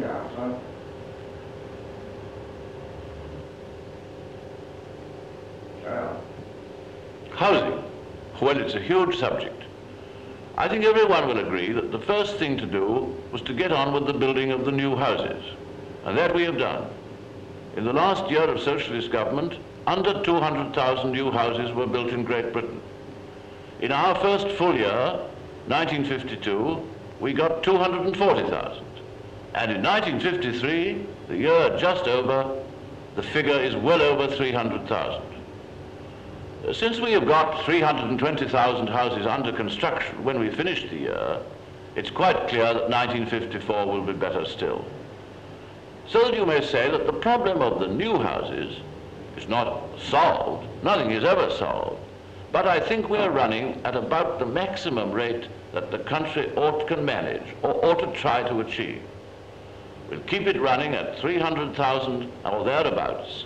Yeah, so Housing. Well, it's a huge subject. I think everyone will agree that the first thing to do was to get on with the building of the new houses. And that we have done. In the last year of socialist government, under 200,000 new houses were built in Great Britain. In our first full year, 1952, we got 240,000. And in 1953, the year just over, the figure is well over 300,000. Since we have got 320,000 houses under construction when we finish the year, it's quite clear that 1954 will be better still. So that you may say that the problem of the new houses is not solved, nothing is ever solved, but I think we are running at about the maximum rate that the country can manage or ought to try to achieve. We'll keep it running at 300,000 or thereabouts,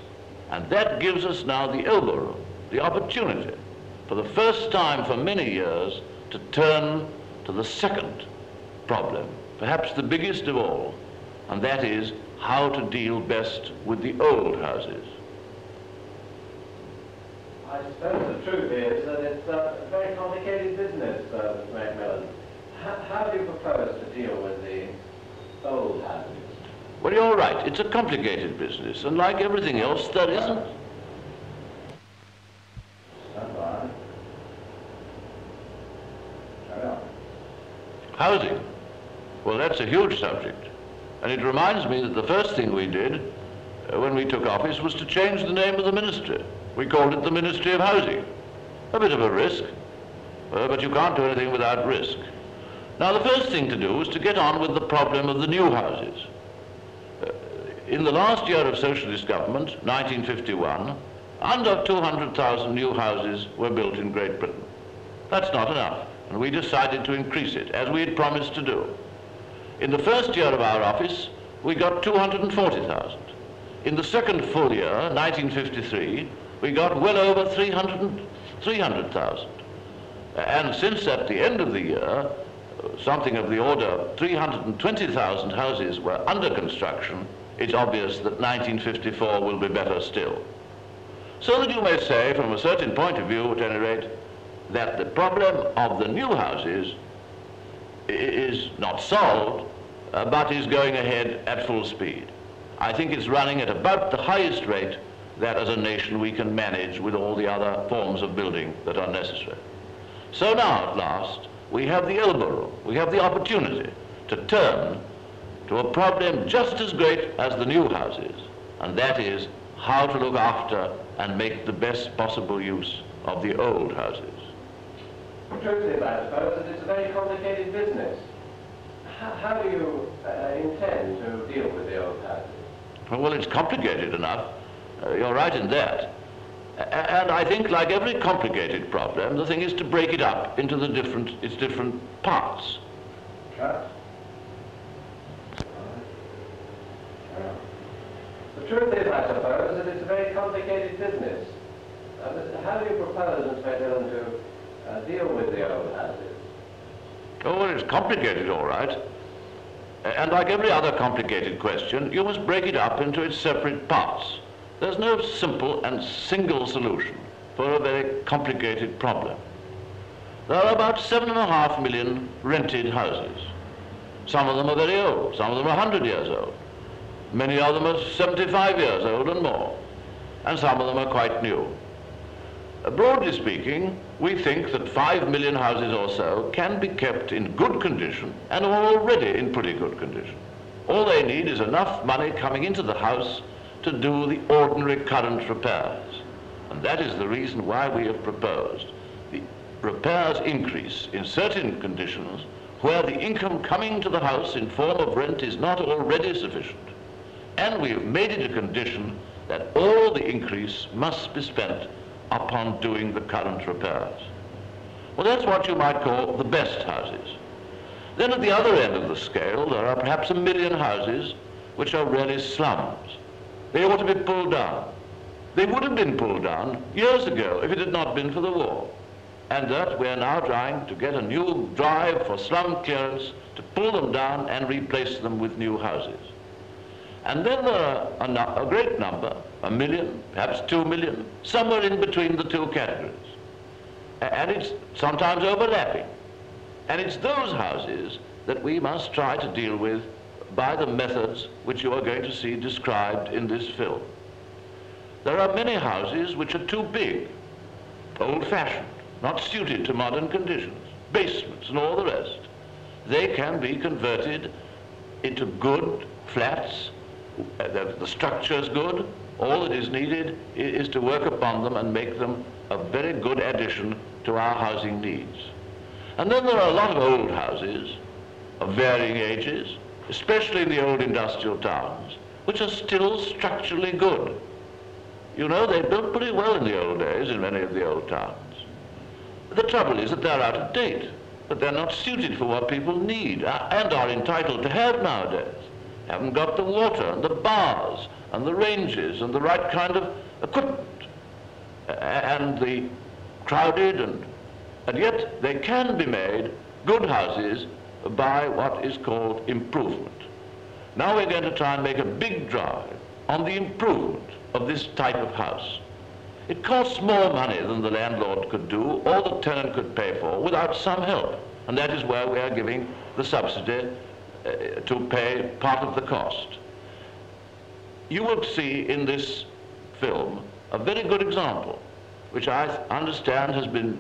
and that gives us now the elbow room, the opportunity, for the first time for many years, to turn to the second problem, perhaps the biggest of all, and that is how to deal best with the old houses. I suppose the truth is that it's a very complicated business, Mr. Macmillan. How do you propose to deal with the old houses? Well, you're right. It's a complicated business, and like everything else, there isn't. stand by. Carry on. Housing. Well, that's a huge subject. And it reminds me that the first thing we did when we took office was to change the name of the ministry. We called it the Ministry of Housing. A bit of a risk, but you can't do anything without risk. Now, the first thing to do is to get on with the problem of the new houses. In the last year of socialist government, 1951, under 200,000 new houses were built in Great Britain. That's not enough, and we decided to increase it, as we had promised to do. In the first year of our office, we got 240,000. In the second full year, 1953, we got well over 300,000. And since at the end of the year, something of the order of 320,000 houses were under construction, it's obvious that 1954 will be better still. So that you may say, from a certain point of view at any rate, that the problem of the new houses is not solved, but is going ahead at full speed. I think it's running at about the highest rate that as a nation we can manage with all the other forms of building that are necessary. So now at last we have the elbow room, we have the opportunity to turn to a problem just as great as the new houses, and that is how to look after and make the best possible use of the old houses. The truth is, I suppose, that it's a very complicated business. How do you intend to deal with the old houses? Well, it's complicated enough. You're right in that. And I think, like every complicated problem, the thing is to break it up into its different parts. Cut. The truth is, I suppose, that it's a very complicated business. How do you propose, Mr. Macmillan, to deal with the old houses? Oh, well, it's complicated, all right. And like every other complicated question, you must break it up into its separate parts. There's no simple and single solution for a very complicated problem. There are about 7.5 million rented houses. Some of them are very old, some of them are 100 years old. Many of them are 75 years old and more, and some of them are quite new. Broadly speaking, we think that 5 million houses or so can be kept in good condition and are already in pretty good condition. All they need is enough money coming into the house to do the ordinary current repairs. And that is the reason why we have proposed the repairs increase in certain conditions where the income coming to the house in form of rent is not already sufficient. And we have made it a condition that all the increase must be spent upon doing the current repairs. Well, that's what you might call the best houses. Then at the other end of the scale, there are perhaps 1 million houses which are really slums. They ought to be pulled down. They would have been pulled down years ago if it had not been for the war. And that we are now trying to get a new drive for slum clearance to pull them down and replace them with new houses. And then there are a great number, 1 million, perhaps 2 million, somewhere in between the two categories. And it's sometimes overlapping. And it's those houses that we must try to deal with by the methods which you are going to see described in this film. There are many houses which are too big, old-fashioned, not suited to modern conditions, basements and all the rest. They can be converted into good flats. The structure is good. All that is needed is to work upon them and make them a very good addition to our housing needs. And then there are a lot of old houses of varying ages, especially in the old industrial towns, which are still structurally good. You know, they built pretty well in the old days in many of the old towns. The trouble is that they're out of date, that they're not suited for what people need and are entitled to have nowadays. Haven't got the water and the bars and the ranges and the right kind of equipment and the crowded and yet they can be made good houses by what is called improvement. Now we're going to try and make a big drive on the improvement of this type of house. It costs more money than the landlord could do or the tenant could pay for without some help, and that is where we are giving the subsidy to pay part of the cost. You will see in this film a very good example, which I understand has been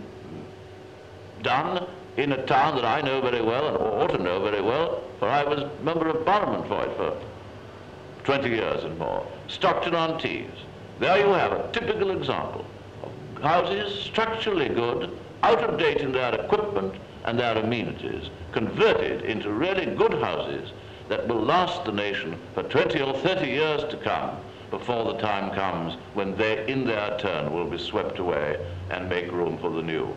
done in a town that I know very well and ought to know very well, for I was Member of Parliament for it for 20 years and more, Stockton-on-Tees. There you have a typical example of houses structurally good, out of date in their equipment and their amenities, converted into really good houses that will last the nation for 20 or 30 years to come before the time comes when they, in their turn, will be swept away and make room for the new.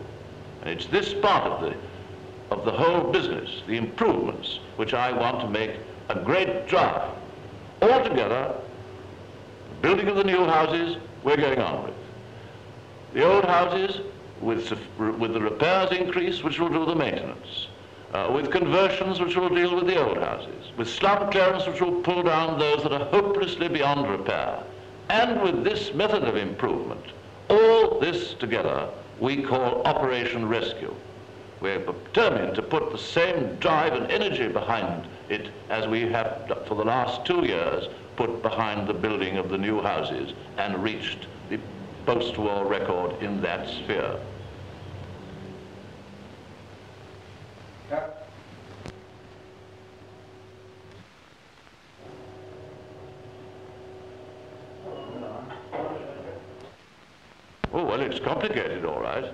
And it's this part of the whole business, the improvements, which I want to make a great drive. Altogether, the building of the new houses, we're going on with. The old houses, with the repairs increase, which will do the maintenance. With conversions, which will deal with the old houses. With slum clearance, which will pull down those that are hopelessly beyond repair. And with this method of improvement, all this together, we call Operation Rescue. We're determined to put the same drive and energy behind it as we have for the last 2 years put behind the building of the new houses and reached the post-war record in that sphere. Oh, well, it's complicated, all right.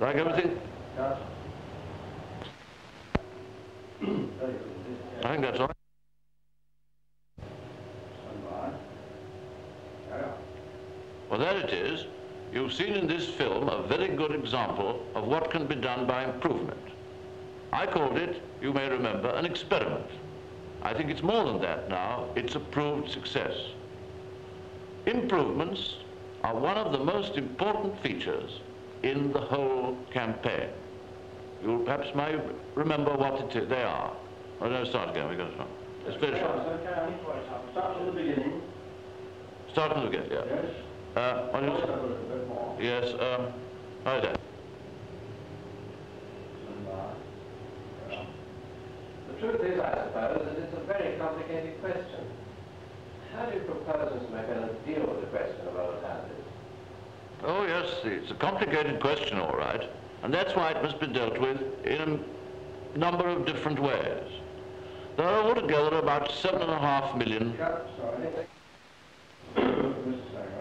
Like everything? I think that's all right. Well, there it is. You've seen in this film a very good example of what can be done by improvement. I called it, you may remember, an experiment. I think it's more than that now. It's a proved success. Improvements are one of the most important features in the whole campaign. You perhaps may remember what they are. Oh, no, start again. We've got to start. It's very short. Start from the beginning. Start from the beginning, yeah. Yes. Yes, right there. The truth is, I suppose, that it's a very complicated question. How do you propose, Mr. Macmillan, to deal with the question of old houses? Oh, yes, it's a complicated question, all right, and that's why it must be dealt with in a number of different ways. There are altogether about 7.5 million. Sorry. Just a second.